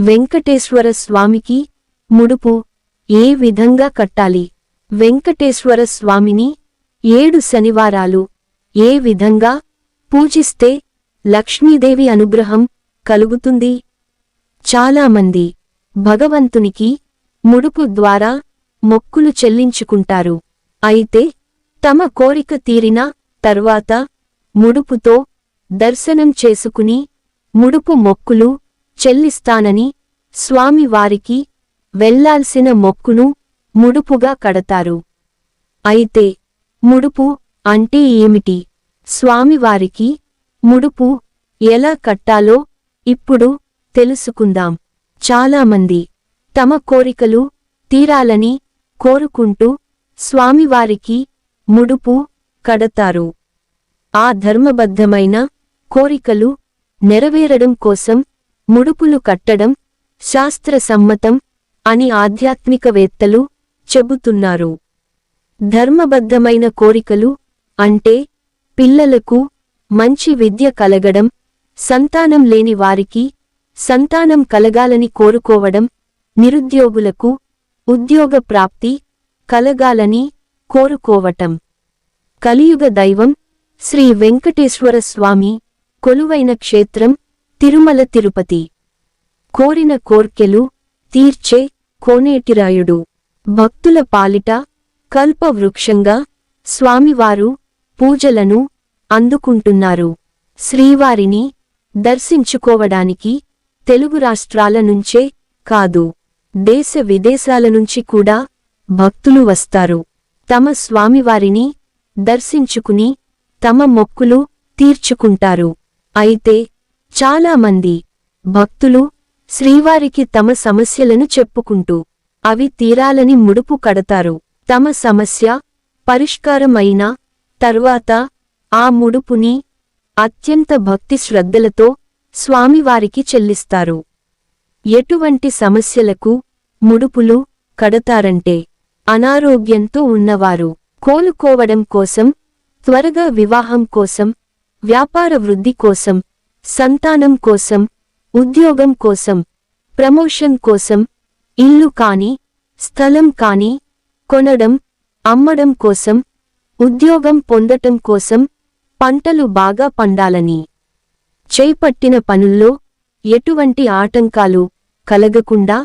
వెంకటేశ్వర స్వామికి ముడుపు ఏ విధంగా కట్టాలి? వెంకటేశ్వర స్వామిని 7 శనివారాలు ఏ విధంగా పూజిస్తే లక్ష్మీదేవి అనుగ్రహం కలుగుతుంది? చాలామంది భగవంతునికి ముడుపు ద్వారా మొక్కులు చెల్లించుకుంటారు. అయితే తమ కోరిక తీరిన తర్వాత ముడుపుతో దర్శనం చేసుకుని ముడుపు మొక్కులు చెల్లిస్తానని స్వామివారికి వెళ్లాల్సిన మొక్కును ముడుపుగా కడతారు. అయితే ముడుపు అంటే ఏమిటి? స్వామివారికి ముడుపు ఎలా కట్టాలో ఇప్పుడు తెలుసుకుందాం. చాలామంది తమ కోరికలు తీరాలని కోరుకుంటూ స్వామివారికి ముడుపు కడతారు. ఆ ధర్మబద్ధమైన కోరికలు నెరవేరడం కోసం ముడుపులు కట్టడం శాస్త్రసమ్మతం అని ఆధ్యాత్మికవేత్తలు చెబుతున్నారు. ధర్మబద్ధమైన కోరికలు అంటే పిల్లలకు మంచి విద్య కలగడం, సంతానం లేని వారికి సంతానం కలగాలని కోరుకోవడం, నిరుద్యోగులకు ఉద్యోగ ప్రాప్తి కలగాలని కోరుకోవటం. కలియుగ దైవం శ్రీ వెంకటేశ్వర స్వామి కొలువైన క్షేత్రం తిరుమల తిరుపతి. కోరిన కోర్కెలు తీర్చే కోనేటిరాయుడు. భక్తుల పాలిట కల్పవృక్షంగా స్వామివారు పూజలను అందుకుంటున్నారు. శ్రీవారిని దర్శించుకోవడానికి తెలుగు రాష్ట్రాల నుంచే కాదు, దేశ విదేశాల నుంచి కూడా భక్తులు వస్తారు. తమ స్వామివారిని దర్శించుకుని తమ మొక్కులు తీర్చుకుంటారు. అయితే చాలామంది భక్తులు శ్రీవారికి తమ సమస్యలను చెప్పుకుంటూ అవి తీరాలని ముడుపు కడతారు. తమ సమస్య పరిష్కారం అయిన తర్వాత ఆ ముడుపుని అత్యంత భక్తి శ్రద్ధలతో స్వామివారికి చెల్లిస్తారు. ఎటువంటి సమస్యలకు ముడుపులు కడతారంటే, అనారోగ్యంతో ఉన్నవారు కోలుకోవడం కోసం, త్వరగా వివాహం కోసం, వ్యాపార వృద్ధి కోసం, సంతానం కోసం, ఉద్యోగం కోసం, ప్రమోషన్ కోసం, ఇల్లు కాని స్థలం కాని కొనడం అమ్మడం కోసం, ఉద్యోగం పొందటం కోసం, పంటలు బాగా పండాలని, చేపట్టిన పనుల్లో ఎటువంటి ఆటంకాలు కలగకుండా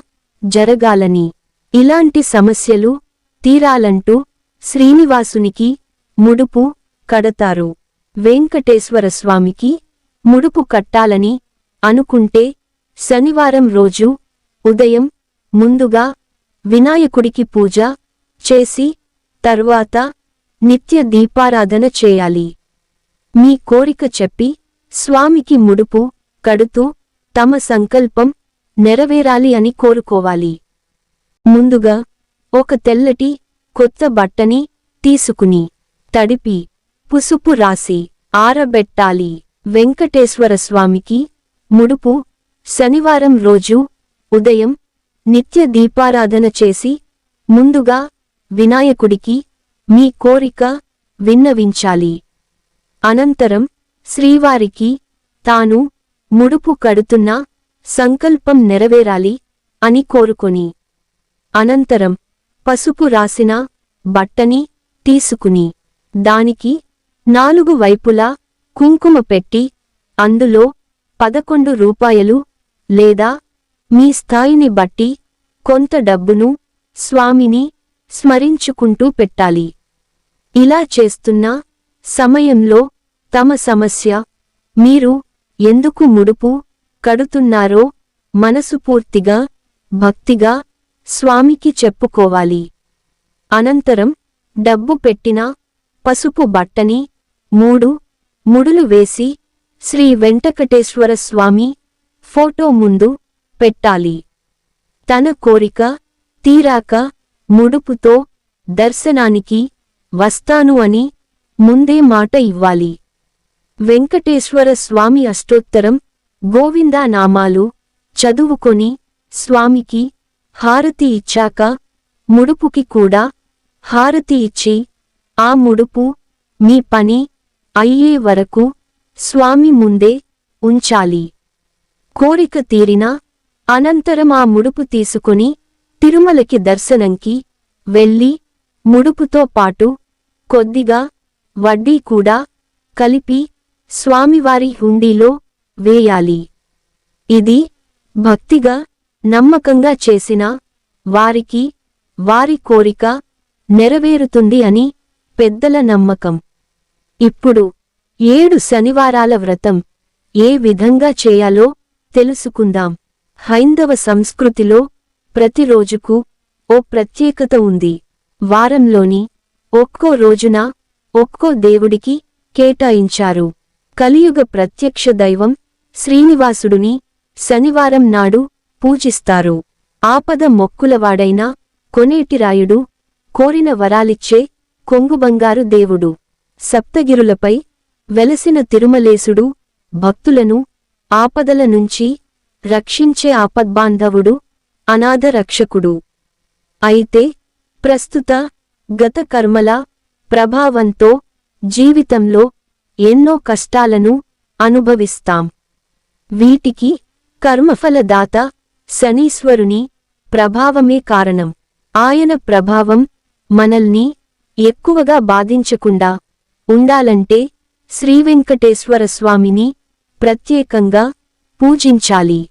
జరగాలని, ఇలాంటి సమస్యలు తీరాలంటూ శ్రీనివాసునికి ముడుపు కడతారు. వెంకటేశ్వర స్వామికి ముడుపు కట్టాలని అనుకుంటే శనివారం రోజు ఉదయం ముందుగా వినాయకుడికి పూజ చేసి తర్వాత నిత్య దీపారాధన చేయాలి. మీ కోరిక చెప్పి స్వామికి ముడుపు కడుతూ తమ సంకల్పం నెరవేరాలి అని కోరుకోవాలి. ముందుగా ఒక తెల్లటి కొత్త బట్టని తీసుకుని తడిపి పుసుపు రాసి ఆరబెట్టాలి. వెంకటేశ్వర స్వామికి ముడుపు శనివారం రోజు ఉదయం నిత్య దీపారాధన చేసి ముందుగా వినాయకుడికి మీ కోరిక విన్నవించాలి. అనంతరం శ్రీవారికి తాను ముడుపు కడుతున్న సంకల్పం నెరవేరాలి అని కోరుకొని, అనంతరం పసుపు రాసిన బట్టని తీసుకుని దానికి 4 వైపులా కుంకుమ పెట్టి అందులో 11 రూపాయలు లేదా మీ స్థాయిని బట్టి కొంత డబ్బును స్వామిని స్మరించుకుంటూ పెట్టాలి. ఇలా చేస్తున్న సమయంలో తమ సమస్య, మీరు ఎందుకు ముడుపు కడుతున్నారో మనసుపూర్తిగా భక్తిగా స్వామికి చెప్పుకోవాలి. అనంతరం డబ్బు పెట్టిన పసుపు బట్టని 3 ముడులు వేసి శ్రీ వెంకటేశ్వర స్వామి ఫోటో ముందు పెట్టాలి. తన కోరిక తీరాక ముడుపుతో దర్శనానికి వస్తాను అని ముందే మాట ఇవ్వాలి. వెంకటేశ్వర స్వామి అష్టోత్తరం గోవిందా నామాలు చదువుకొని స్వామికి హారతి ఇచ్చాక ముడుపుకి కూడా హారతి ఇచ్చి ఆ ముడుపు మీ పని అయ్యే వరకు స్వామి ముందే ఉంచాలి. కోరిక తీరిన అనంతరం ఆ ముడుపు తీసుకుని తిరుమలకి దర్శనంకి వెళ్ళి ముడుపుతో పాటు కొద్దిగా వడ్డీ కూడా కలిపి స్వామివారి హుండీలో వేయాలి. ఇది భక్తిగా నమ్మకంగా చేసిన వారికి వారి కోరిక నెరవేరుతుంది అని పెద్దల నమ్మకం. ఇప్పుడు 7 శనివారాల వ్రతం ఏ విధంగా చేయాలో తెలుసుకుందాం. హైందవ సంస్కృతిలో ప్రతిరోజుకు ఓ ప్రత్యేకత ఉంది. వారంలోని ఒక్కో రోజున ఒక్కో దేవుడికి కేటాయించారు. కలియుగ ప్రత్యక్ష దైవం శ్రీనివాసుడుని శనివారం నాడు పూజిస్తారు. ఆపద మొక్కులవాడైన కోనేటిరాయుడు కోరిన వరాలిచ్చే కొంగుబంగారు దేవుడు. సప్తగిరులపై వెలసిన తిరుమలేశుడు భక్తులను ఆపదల నుంచి రక్షించే ఆపద్బాంధవుడు, అనాథ రక్షకుడు. అయితే ప్రస్తుత గత కర్మల ప్రభావంతో జీవితంలో ఎన్నో కష్టాలను అనుభవిస్తాం. వీటికి కర్మఫలదాత శనీశ్వరుని ప్రభావమే కారణం. ఆయన ప్రభావం మనల్ని ఎక్కువగా బాధించకుండా ఉండాలంటే శ్రీవెంకటేశ్వరస్వామిని ప్రత్యేకంగా పూజించాలి.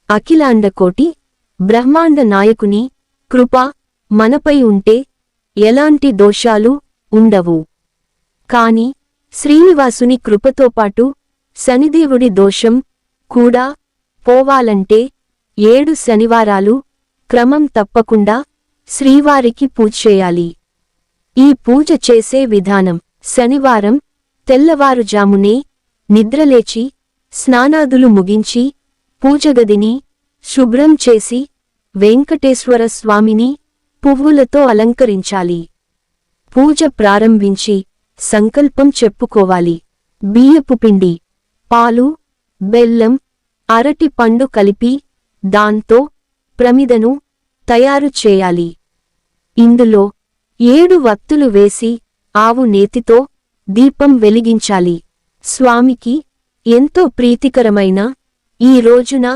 అఖిలాండకోటి బ్రహ్మాండ నాయకుని కృప మనపై ఉంటే ఎలాంటి దోషాలు ఉండవు. కాని శ్రీనివాసుని కృపతోపాటు శనిదేవుడి దోషం కూడా పోవాలంటే 7 శనివారాలు క్రమం తప్పకుండా శ్రీవారికి పూజేయాలి. ఈ పూజ చేసే విధానం: శనివారం తెల్లవారుజామునే నిద్రలేచి స్నానాదులు ముగించి పూజగదిని శుభ్రం చేసి వెంకటేశ్వర స్వామిని పువ్వులతో అలంకరించాలి. పూజ ప్రారంభించి సంకల్పం చెప్పుకోవాలి. బియ్యపు పిండి, పాలు, బెల్లం, అరటి పండు కలిపి దాంతో ప్రమిదను తయారు చేయాలి. ఇందులో 7 వత్తులు వేసి ఆవు నేతితో దీపం వెలిగించాలి. స్వామికి ఎంతో ప్రీతికరమైన ఈ రోజున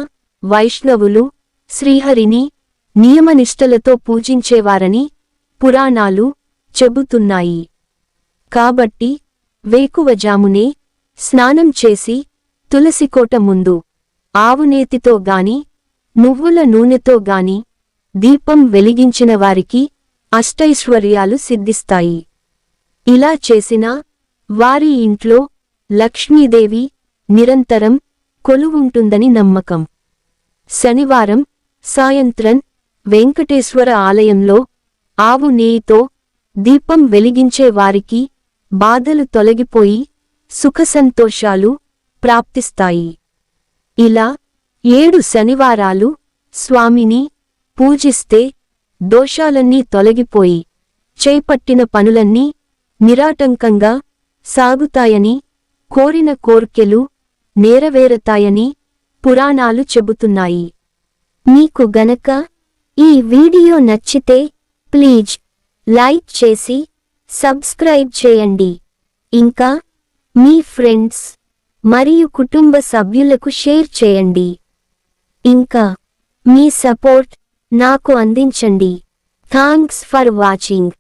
వైష్ణవులు శ్రీహరిని నియమనిష్టలతో పూజించేవారని పురాణాలు చెబుతున్నాయి. కాబట్టి వేకువజామునే స్నానం చేసి తులసికోట ముందు ఆవునేతితో గాని నువ్వుల నూనెతో గాని దీపం వెలిగించిన వారికి అష్టైశ్వర్యాలు సిద్ధిస్తాయి. ఇలా చేసిన వారి ఇంట్లో లక్ష్మీదేవి నిరంతరం కొలువుంటుందని నమ్మకం. శనివారం సాయంత్రం వెంకటేశ్వర ఆలయంలో ఆవు నెయ్యితో దీపం వెలిగించే వారికి బాధలు తొలగిపోయి సుఖసంతోషాలు ప్రాప్తిస్తాయి. ఇలా 7 శనివారాలు స్వామిని పూజిస్తే దోషాలన్నీ తొలగిపోయి చేపట్టిన పనులన్నీ నిరాటంకంగా సాగుతాయని, కోరిన కోర్కెలు నెరవేరతాయని పురాణాలు చెబుతున్నాయి. మీకు గనక ఈ వీడియో నచ్చితే ప్లీజ్ లైక్ చేసి సబ్స్క్రైబ్ చేయండి. ఇంకా మీ ఫ్రెండ్స్ మరియు కుటుంబ సభ్యులకు షేర్ చేయండి. ఇంకా మీ సపోర్ట్ నాకు అందించండి. Thanks for watching.